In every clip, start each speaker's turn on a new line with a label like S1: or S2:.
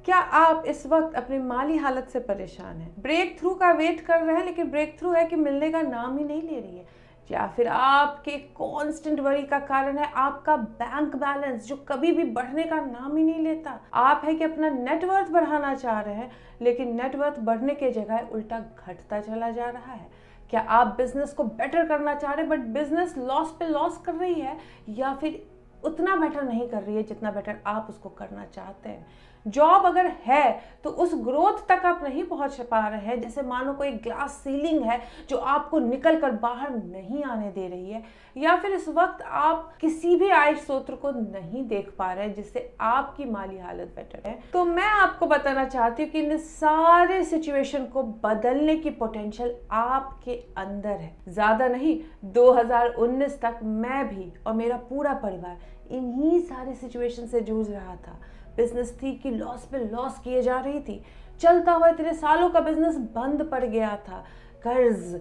S1: क्या आप इस वक्त अपनी माली हालत से परेशान हैं? ब्रेक थ्रू का वेट कर रहे हैं, लेकिन ब्रेक थ्रू है कि मिलने का नाम ही नहीं ले रही है। या फिर आपके कांस्टेंट वरी का कारण है आपका बैंक बैलेंस जो कभी भी बढ़ने का नाम ही नहीं लेता। आप है कि अपना नेटवर्थ बढ़ाना चाह रहे हैं, लेकिन नेटवर्थ बढ़ने के जगह उल्टा घटता चला जा रहा है। क्या आप बिजनेस को बेटर करना चाह रहे हैं, बट बिजनेस लॉस पे लॉस कर रही है, या फिर उतना बेटर नहीं कर रही है जितना बेटर आप उसको करना चाहते हैं। जॉब अगर है तो उस ग्रोथ तक आप नहीं पहुंच पा रहे हैं, जैसे मानो कोई ग्लास सीलिंग है जो आपको निकल कर बाहर नहीं आने दे रही है, या फिर इस वक्त आप किसी भी आय स्रोत को नहीं देख पा रहे हैं जिससे आपकी माली हालत बेटर है। तो मैं आपको बताना चाहती हूँ कि इन सारे सिचुएशन को बदलने की पोटेंशियल आपके अंदर है। ज्यादा नहीं, 2019 तक मैं भी और मेरा पूरा परिवार इन्हीं सारे सिचुएशन से जूझ रहा था। बिजनेस थी कि लॉस पे लॉस किए जा रही थी, चलता हुआ इतने सालों का बिजनेस बंद पड़ गया था, कर्ज,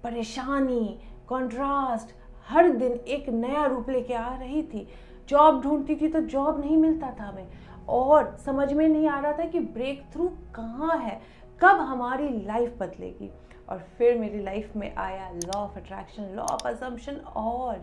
S1: परेशानी, कॉन्ट्रास्ट हर दिन एक नया रूप लेके आ रही थी। जॉब ढूंढती थी तो जॉब नहीं मिलता था हमें, और समझ में नहीं आ रहा था कि ब्रेक थ्रू कहाँ है, कब हमारी लाइफ बदलेगी। और फिर मेरी लाइफ में आया law of attraction, law of assumption और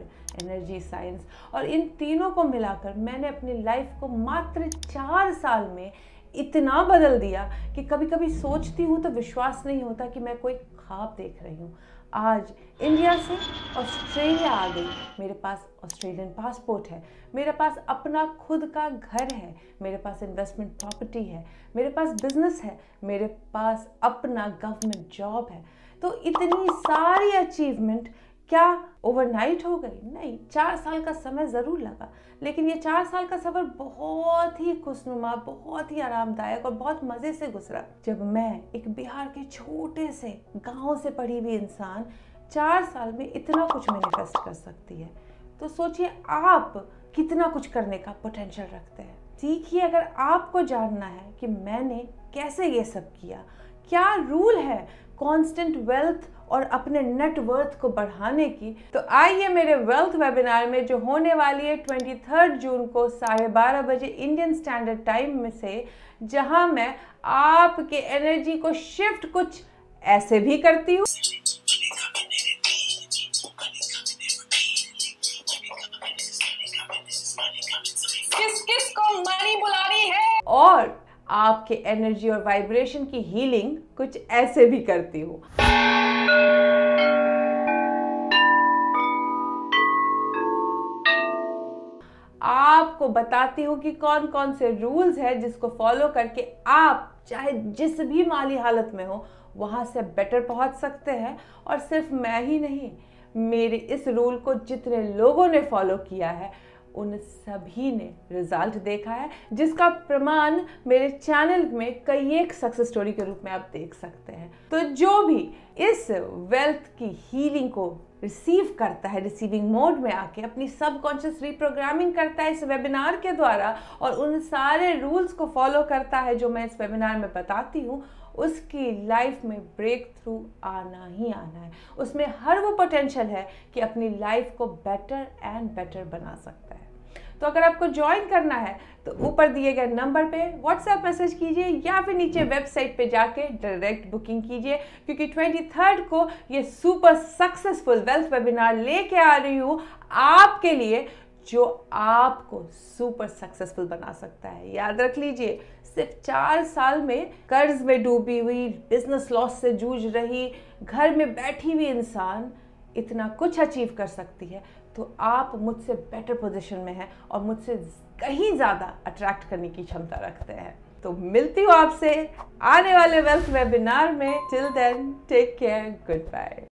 S1: एनर्जी साइंस, और इन तीनों को मिलाकर मैंने अपनी लाइफ को मात्र 4 साल में इतना बदल दिया कि कभी कभी सोचती हूँ तो विश्वास नहीं होता कि मैं कोई ख्वाब देख रही हूँ। आज इंडिया से ऑस्ट्रेलिया आ गई, मेरे पास ऑस्ट्रेलियन पासपोर्ट है, मेरे पास अपना खुद का घर है, मेरे पास इन्वेस्टमेंट प्रॉपर्टी है, मेरे पास बिजनेस है, मेरे पास अपना गवर्नमेंट जॉब है। तो इतनी सारी अचीवमेंट क्या ओवरनाइट हो गई? नहीं, 4 साल का समय ज़रूर लगा, लेकिन ये 4 साल का सफ़र बहुत ही खुशनुमा, बहुत ही आरामदायक और बहुत मज़े से गुजरा। जब मैं एक बिहार के छोटे से गांव से पढ़ी हुई इंसान 4 साल में इतना कुछ मैनिफेस्ट कर सकती है, तो सोचिए आप कितना कुछ करने का पोटेंशियल रखते हैं। सीखिए, अगर आपको जानना है कि मैंने कैसे ये सब किया, क्या रूल है कांस्टेंट वेल्थ और अपने नेटवर्थ को बढ़ाने की, तो आइए मेरे वेल्थ वेबिनार में जो होने वाली है 23 जून को 12:30 बजे इंडियन स्टैंडर्ड टाइम में से, जहां मैं आपके एनर्जी को शिफ्ट कुछ ऐसे भी करती हूँ
S2: किस किस को मनी बुला रही है,
S1: और आपके एनर्जी और वाइब्रेशन की हीलिंग कुछ ऐसे भी करती हूँ। आपको बताती हूँ कि कौन कौन से रूल्स है जिसको फॉलो करके आप चाहे जिस भी माली हालत में हो वहां से बेटर पहुंच सकते हैं। और सिर्फ मैं ही नहीं, मेरे इस रूल को जितने लोगों ने फॉलो किया है उन सभी ने रिजल्ट देखा है, जिसका प्रमाण मेरे चैनल में कई एक सक्सेस स्टोरी के रूप में आप देख सकते हैं। तो जो भी इस वेल्थ की हीलिंग को रिसीव करता है, रिसीविंग मोड में आके अपनी सबकॉन्शियस रीप्रोग्रामिंग करता है इस वेबिनार के द्वारा, और उन सारे रूल्स को फॉलो करता है जो मैं इस वेबिनार में बताती हूँ, उसकी लाइफ में ब्रेक थ्रू आना ही आना है। उसमें हर वो पोटेंशियल है कि अपनी लाइफ को बेटर एंड बेटर बना सकता है। तो अगर आपको ज्वाइन करना है तो ऊपर दिए गए नंबर पे व्हाट्सएप मैसेज कीजिए, या फिर नीचे वेबसाइट पे जाके डायरेक्ट बुकिंग कीजिए, क्योंकि 23 को ये सुपर सक्सेसफुल वेल्थ वेबिनार लेके आ रही हूँ आपके लिए, जो आपको सुपर सक्सेसफुल बना सकता है। याद रख लीजिए, सिर्फ 4 साल में कर्ज में डूबी हुई, बिजनेस लॉस से जूझ रही, घर में बैठी हुई इंसान इतना कुछ अचीव कर सकती है, तो आप मुझसे बेटर पोजीशन में हैं और मुझसे कहीं ज़्यादा अट्रैक्ट करने की क्षमता रखते हैं। तो मिलती हूँ आपसे आने वाले वेल्थ वेबिनार में। Till then take care, good bye.